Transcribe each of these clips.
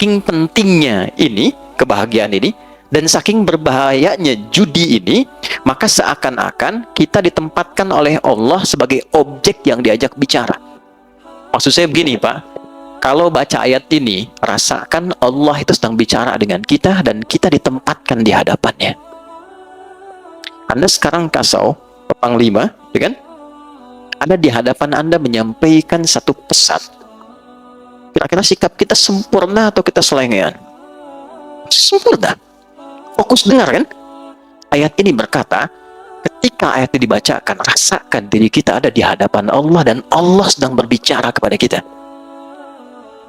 saking pentingnya ini, kebahagiaan ini, dan saking berbahayanya judi ini, maka seakan-akan kita ditempatkan oleh Allah sebagai objek yang diajak bicara. Maksud saya begini, Pak. Kalau baca ayat ini, rasakan Allah itu sedang bicara dengan kita dan kita ditempatkan di hadapannya. Anda sekarang kasau, panglima, ya kan? Ada di hadapan Anda menyampaikan satu pesan. Kira-kira sikap kita sempurna atau kita selengean? Sempurna. Fokus dengar kan? Ayat ini berkata, ketika ayat ini dibacakan, rasakan diri kita ada di hadapan Allah dan Allah sedang berbicara kepada kita.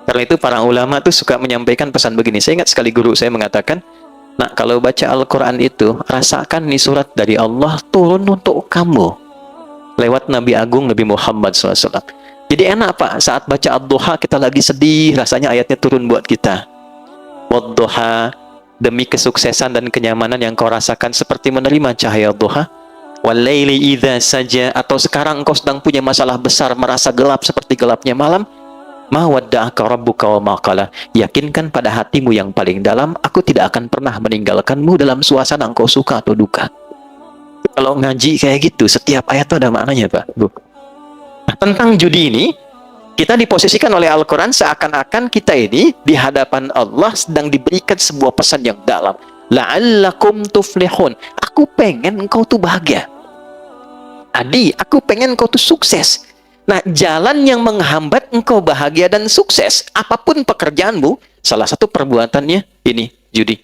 Karena itu para ulama tuh suka menyampaikan pesan begini. Saya ingat sekali guru saya mengatakan, nah kalau baca Al-Quran itu, rasakan nih surat dari Allah turun untuk kamu. Lewat Nabi Agung Nabi Muhammad SAW. Jadi enak Pak, saat baca Ad-Duha kita lagi sedih, rasanya ayatnya turun buat kita. Wad-Duha, demi kesuksesan dan kenyamanan yang kau rasakan seperti menerima cahaya duha. Wal-laili idza saja, atau sekarang engkau sedang punya masalah besar, merasa gelap seperti gelapnya malam. Ma wadda'aka rabbuka wa ma qala. Yakinkan pada hatimu yang paling dalam, aku tidak akan pernah meninggalkanmu dalam suasana engkau suka atau duka. Kalau ngaji kayak gitu, setiap ayat itu ada maknanya, Pak, Bu. Nah, tentang judi ini, kita diposisikan oleh Al-Quran seakan-akan kita ini di hadapan Allah sedang diberikan sebuah pesan yang dalam. La'allakum tuflihun. Aku pengen engkau tuh bahagia. Adi, aku pengen engkau tuh sukses. Nah, jalan yang menghambat engkau bahagia dan sukses, apapun pekerjaanmu, salah satu perbuatannya ini, judi.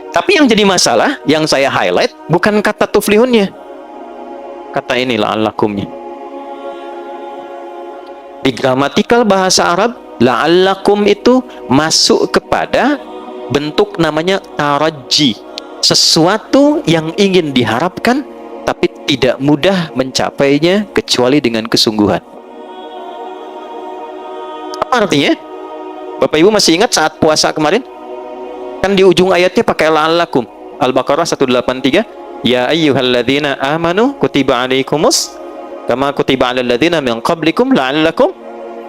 Tapi yang jadi masalah, yang saya highlight, bukan kata tuflihunnya. Kata ini la'allakumnya. Di gramatikal bahasa Arab, la'allakum itu masuk kepada bentuk namanya taraji. Sesuatu yang ingin diharapkan, tapi tidak mudah mencapainya kecuali dengan kesungguhan. Apa artinya? Bapak Ibu masih ingat saat puasa kemarin? Kan di ujung ayatnya pakai la'allakum. Al-Baqarah 183. Ya ayyuhalladzina amanu kutiba alaikumus kama kutiba alal ladzina min qablikum la'allakum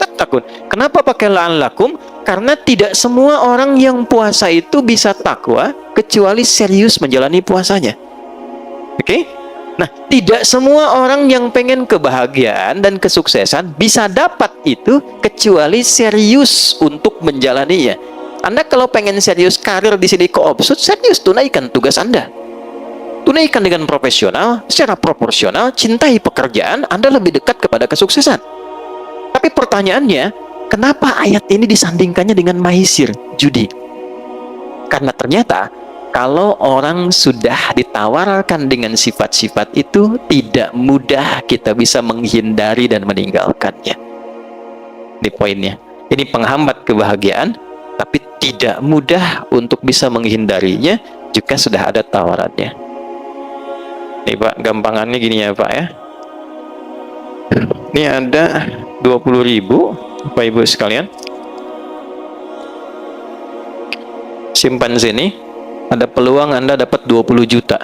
tattaqun. Kenapa pakai la'allakum? Karena tidak semua orang yang puasa itu bisa takwa kecuali serius menjalani puasanya. Oke? Nah, tidak semua orang yang pengen kebahagiaan dan kesuksesan bisa dapat itu kecuali serius untuk menjalaninya. Anda kalau pengen serius karir di sini Koopsud, serius tunaikan tugas Anda. Tunaikan dengan profesional, secara proporsional, cintai pekerjaan, Anda lebih dekat kepada kesuksesan. Tapi pertanyaannya, kenapa ayat ini disandingkannya dengan maisir, judi? Karena ternyata, kalau orang sudah ditawarkan dengan sifat-sifat itu, tidak mudah kita bisa menghindari dan meninggalkannya. Ini poinnya. Ini penghambat kebahagiaan, tapi tidak mudah untuk bisa menghindarinya jika sudah ada tawarannya. Nih Pak, gampangannya gini ya Pak ya. Ini ada 20.000 Bapak Ibu sekalian. Simpan sini. Ada peluang Anda dapat 20 juta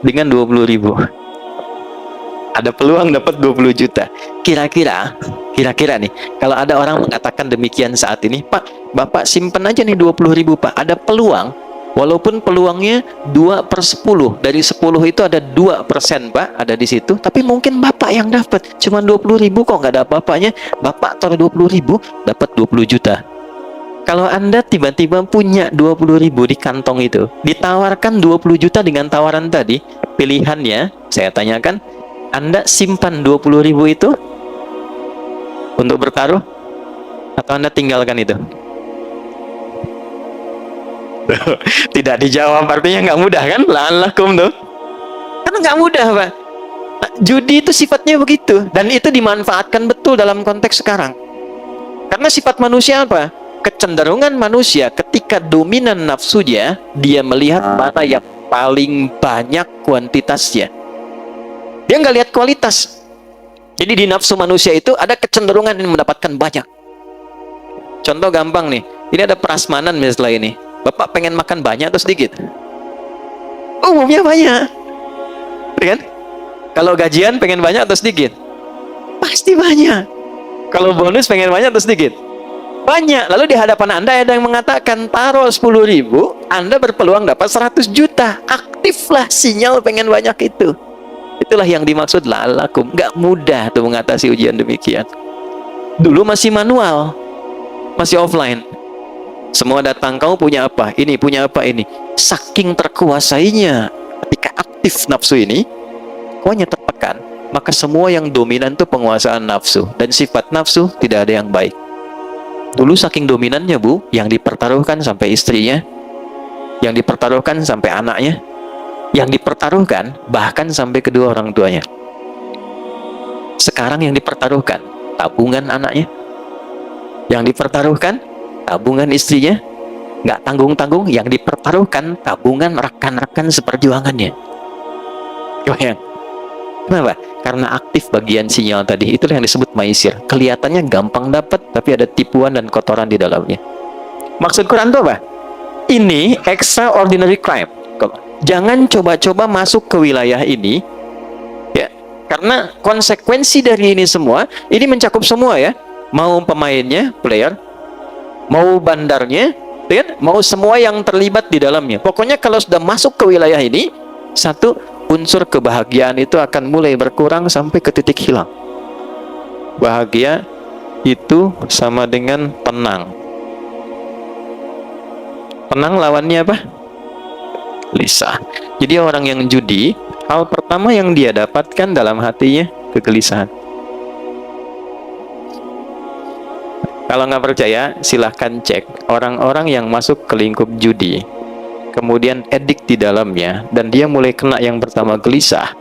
dengan 20.000. Ada peluang dapat 20 juta. Kira-kira nih, kalau ada orang mengatakan demikian saat ini, Pak, Bapak simpan aja nih 20.000 Pak. Ada peluang, walaupun peluangnya 2/10. Dari 10 itu ada 2% Pak, ada di situ. Tapi mungkin Bapak yang dapat. Cuma 20.000 kok nggak ada apa-apanya. Bapak taruh 20.000, dapat 20 juta. Kalau Anda tiba-tiba punya 20.000 di kantong itu, ditawarkan 20 juta dengan tawaran tadi, pilihannya, saya tanyakan, Anda simpan 20.000 itu untuk bertaruh, atau Anda tinggalkan itu? Tidak dijawab, artinya nggak mudah kan? La'allakum tuh. Karena nggak mudah Pak. Judi itu sifatnya begitu, dan itu dimanfaatkan betul dalam konteks sekarang. Karena sifat manusia apa? Kecenderungan manusia ketika dominan nafsunya, dia melihat mana yang paling banyak kuantitasnya. Dia nggak lihat kualitas. Jadi di nafsu manusia itu ada kecenderungan yang mendapatkan banyak. Contoh gampang nih, ini ada prasmanan misalnya ini. Bapak pengen makan banyak atau sedikit? Umumnya banyak, kan? Kalau gajian pengen banyak atau sedikit? Pasti banyak. Kalau bonus pengen banyak atau sedikit? Banyak. Lalu di hadapan Anda ada yang mengatakan taruh 10.000, Anda berpeluang dapat 100 juta. Aktiflah sinyal pengen banyak itu. Itulah yang dimaksud la'allakum. Gak mudah tuh mengatasi ujian demikian. Dulu masih manual, masih offline. Semua datang, kamu punya apa? Ini, punya apa ini? Saking terkuasainya ketika aktif nafsu ini, kau hanya tertekan. Maka semua yang dominan itu penguasaan nafsu. Dan sifat nafsu tidak ada yang baik. Dulu saking dominannya, Bu, yang dipertaruhkan sampai istrinya, yang dipertaruhkan sampai anaknya, yang dipertaruhkan bahkan sampai kedua orang tuanya. Sekarang yang dipertaruhkan tabungan anaknya, yang dipertaruhkan tabungan istrinya, nggak tanggung-tanggung, yang dipertaruhkan tabungan rekan-rekan seperjuangannya. Kebayang? Kenapa? Karena aktif bagian sinyal tadi. Itulah yang disebut maisir. Kelihatannya gampang dapat, tapi ada tipuan dan kotoran di dalamnya. Maksud Quran itu apa? Ini extraordinary crime. Jangan coba-coba masuk ke wilayah ini, ya, karena konsekuensi dari ini semua, ini mencakup semua ya. Mau pemainnya, player, mau bandarnya, ya, mau semua yang terlibat di dalamnya. Pokoknya kalau sudah masuk ke wilayah ini, satu, unsur kebahagiaan itu akan mulai berkurang sampai ke titik hilang. Bahagia itu sama dengan tenang. Tenang lawannya apa? Gelisah. Jadi orang yang judi, hal pertama yang dia dapatkan dalam hatinya kegelisahan. Kalau nggak percaya, silahkan cek orang-orang yang masuk ke lingkup judi, kemudian edik di dalamnya, dan dia mulai kena yang pertama gelisah,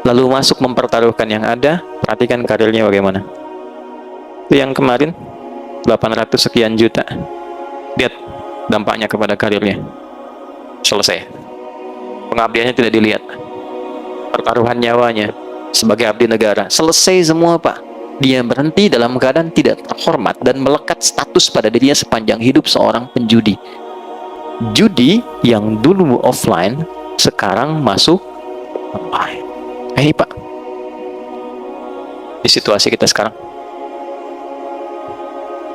lalu masuk mempertaruhkan yang ada. Perhatikan karirnya bagaimana. Itu yang kemarin 800 sekian juta. Lihat dampaknya kepada karirnya. Selesai. Pengabdiannya tidak dilihat. Pertaruhan nyawanya sebagai abdi negara. Selesai semua, Pak. Dia berhenti dalam keadaan tidak terhormat dan melekat status pada dirinya sepanjang hidup seorang penjudi. Judi yang dulu offline sekarang masuk online. Pak, di situasi kita sekarang,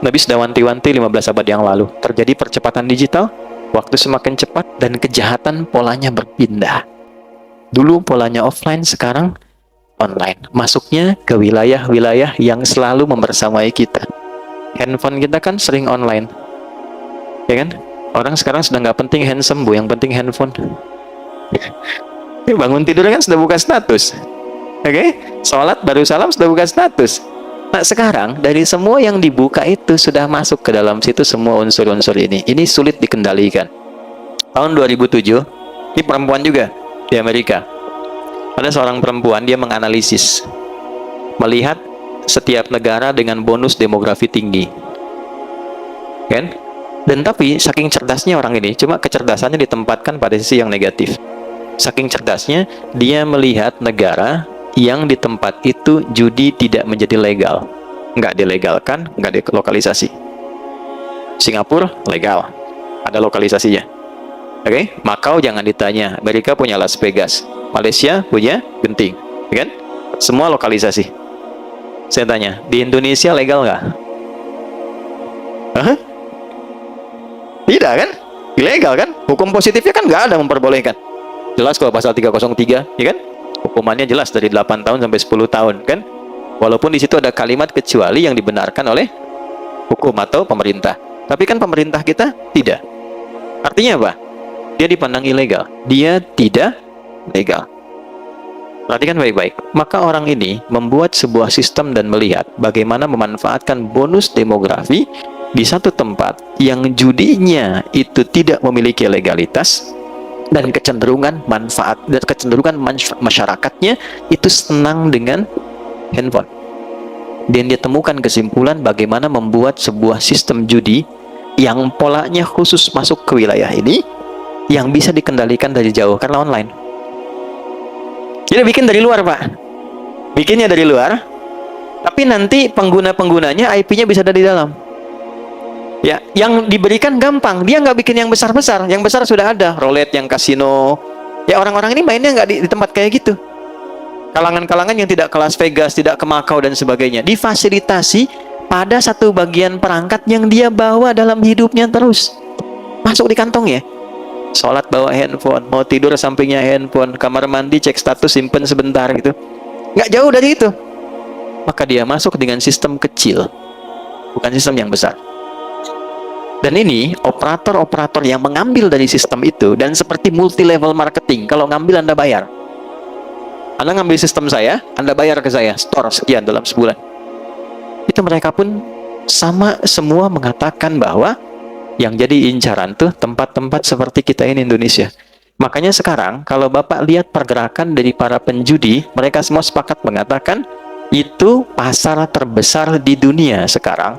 Nabi sudah wanti-wanti 15 abad yang lalu. Terjadi percepatan digital, waktu semakin cepat dan kejahatan polanya berpindah. Dulu polanya offline, sekarang online. Masuknya ke wilayah-wilayah yang selalu membersamai kita. Handphone kita kan sering online, ya kan? Orang sekarang sudah nggak penting handsome, Bu, yang penting handphone. Bangun tidur kan sudah buka status, oke? Sholat baru salam sudah buka status. Nah sekarang dari semua yang dibuka itu sudah masuk ke dalam situ semua unsur-unsur ini. Ini sulit dikendalikan. Tahun 2007, ini perempuan juga di Amerika. Ada seorang perempuan, dia menganalisis, melihat setiap negara dengan bonus demografi tinggi, kan? Dan tapi saking cerdasnya orang ini, cuma kecerdasannya ditempatkan pada sisi yang negatif. Saking cerdasnya, dia melihat negara yang di tempat itu judi tidak menjadi legal, nggak dilegalkan, nggak dilokalisasi. Singapura legal, ada lokalisasinya. Oke, Makau jangan ditanya. Amerika punya Las Vegas, Malaysia punya Genting, kan? Semua lokalisasi. Saya tanya, di Indonesia legal nggak? Tidak kan? Ilegal kan? Hukum positifnya kan nggak ada memperbolehkan. Jelas kalau pasal 303, ya kan? Hukumannya jelas dari 8 tahun sampai 10 tahun, kan? Walaupun di situ ada kalimat kecuali yang dibenarkan oleh hukum atau pemerintah. Tapi kan pemerintah kita tidak. Artinya apa? Dia dipandang ilegal. Dia tidak legal. Perhatikan baik-baik. Maka orang ini membuat sebuah sistem dan melihat bagaimana memanfaatkan bonus demografi di satu tempat yang judinya itu tidak memiliki legalitas dan kecenderungan manfaat dan kecenderungan masyarakatnya itu senang dengan handphone. Dan dia temukan kesimpulan bagaimana membuat sebuah sistem judi yang polanya khusus masuk ke wilayah ini yang bisa dikendalikan dari jauh karena online. Jadi bikin dari luar, Pak. Bikinnya dari luar, tapi nanti pengguna-penggunanya IP-nya bisa ada di dalam. Ya, yang diberikan gampang. Dia nggak bikin yang besar-besar. Yang besar sudah ada, roulette, yang kasino. Ya orang-orang ini mainnya nggak di tempat kayak gitu. Kalangan-kalangan yang tidak ke Las Vegas, tidak ke Macau dan sebagainya, difasilitasi pada satu bagian perangkat yang dia bawa dalam hidupnya terus. Masuk di kantongnya. Sholat bawa handphone, mau tidur sampingnya handphone, kamar mandi cek status simpen sebentar gitu. Nggak jauh dari itu. Maka dia masuk dengan sistem kecil, bukan sistem yang besar. Dan ini operator-operator yang mengambil dari sistem itu, dan seperti multi level marketing, kalau ngambil Anda bayar. Anda ngambil sistem saya, Anda bayar ke saya, store sekian dalam sebulan. Itu mereka pun sama semua mengatakan bahwa yang jadi incaran tuh tempat-tempat seperti kita ini Indonesia. Makanya sekarang kalau Bapak lihat pergerakan dari para penjudi, mereka semua sepakat mengatakan itu pasar terbesar di dunia sekarang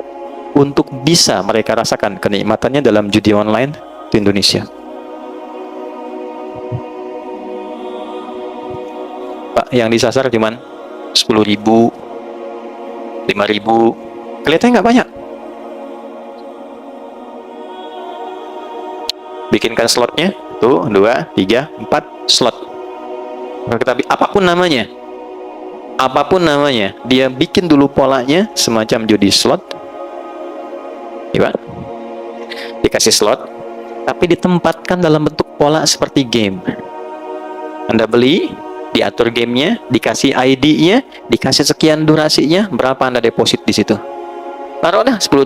untuk bisa mereka rasakan kenikmatannya dalam judi online di Indonesia. Pak, yang disasar cuman 10.000, 5.000, kelihatannya nggak banyak. Bikinkan slotnya, tuh 2, 3, 4 slot. Apapun namanya, dia bikin dulu polanya semacam judi slot, ya, dikasih slot, tapi ditempatkan dalam bentuk pola seperti game. Anda beli, diatur gamenya, dikasih ID-nya, dikasih sekian durasinya, berapa Anda deposit di situ. Taruh dah 10.000,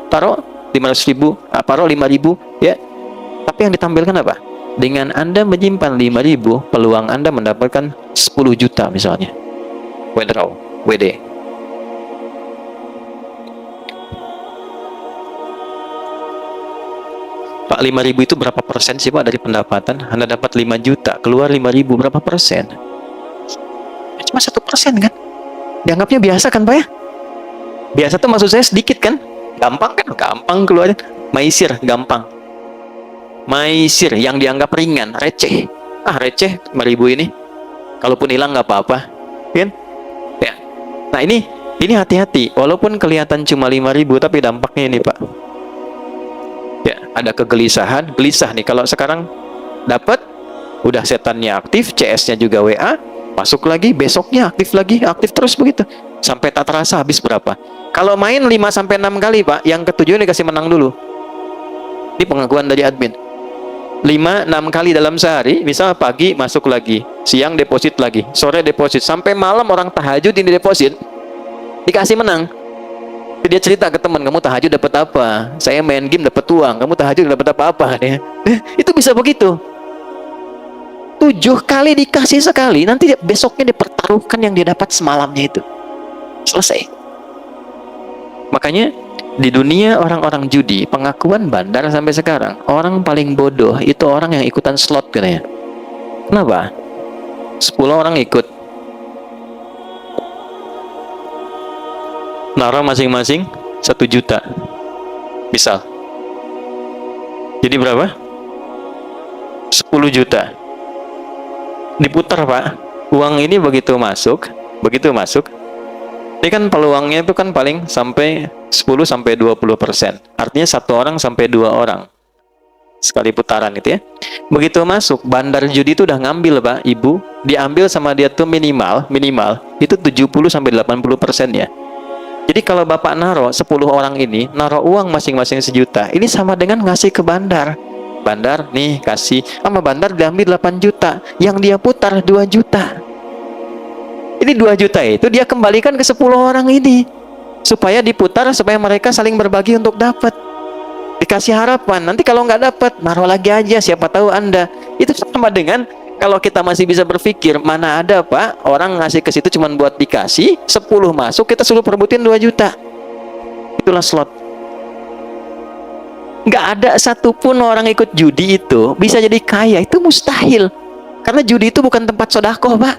taruh 500.000, taruh 5.000, ya. Tapi yang ditampilkan apa? Dengan Anda menyimpan 5.000, peluang Anda mendapatkan 10 juta misalnya. Withdraw, WD. Pak, 5.000 itu berapa persen sih Pak dari pendapatan? Anda dapat 5 juta, keluar 5.000, berapa persen? Cuma 1% kan? Dianggapnya biasa kan Pak ya? Biasa tuh maksud saya sedikit kan? Gampang kan? Gampang keluarin. Maisir, gampang. Maisir yang dianggap ringan, receh. Receh 5.000 ini. Kalaupun hilang nggak apa-apa. Kan? Ya. Nah ini hati-hati. Walaupun kelihatan cuma 5.000, tapi dampaknya ini Pak. Ya, ada kegelisahan, gelisah nih. Kalau sekarang dapat, udah setannya aktif, CS-nya juga WA, masuk lagi, besoknya aktif terus begitu. Sampai tak terasa habis berapa. Kalau main 5-6 kali Pak, yang ketujuh dikasih menang dulu. Ini pengakuan dari admin. 5-6 kali dalam sehari, misal pagi masuk lagi, siang deposit lagi, sore deposit, sampai malam orang tahajud ini deposit, dikasih menang. Dia cerita ke teman, kamu tahajud dapat apa? Saya main game dapat uang, kamu tahajud dapat apa-apa? Itu bisa begitu. 7 kali dikasih sekali, nanti besoknya dipertaruhkan yang dia dapat semalamnya itu. Selesai. Makanya di dunia orang-orang judi, pengakuan bandar sampai sekarang, orang paling bodoh itu orang yang ikutan slot katanya. Kenapa? 10 orang ikut, naruh masing-masing 1 juta misal. Jadi berapa? 10 juta. Diputar Pak. Uang ini begitu masuk, ini kan peluangnya itu kan paling sampai 10-20%. Artinya 1 orang sampai 2 orang sekali putaran itu ya. Begitu masuk, bandar judi itu udah ngambil Pak, Ibu. Diambil sama dia tuh minimal itu 70-80% ya. Jadi kalau Bapak naruh 10 orang ini, naruh uang masing-masing 1 juta, ini sama dengan ngasih ke bandar. Bandar nih kasih, sama bandar diambil 8 juta, yang dia putar 2 juta. Ini 2 juta itu dia kembalikan ke 10 orang ini, supaya diputar, supaya mereka saling berbagi untuk dapat. Dikasih harapan, nanti kalau nggak dapat, naruh lagi aja, siapa tahu Anda. Itu sama dengan kalau kita masih bisa berpikir, mana ada Pak, orang ngasih ke situ cuma buat dikasih, 10 masuk, kita suruh perebutin 2 juta. Itulah slot. Nggak ada satupun orang ikut judi itu bisa jadi kaya, itu mustahil. Karena judi itu bukan tempat sedekah Pak.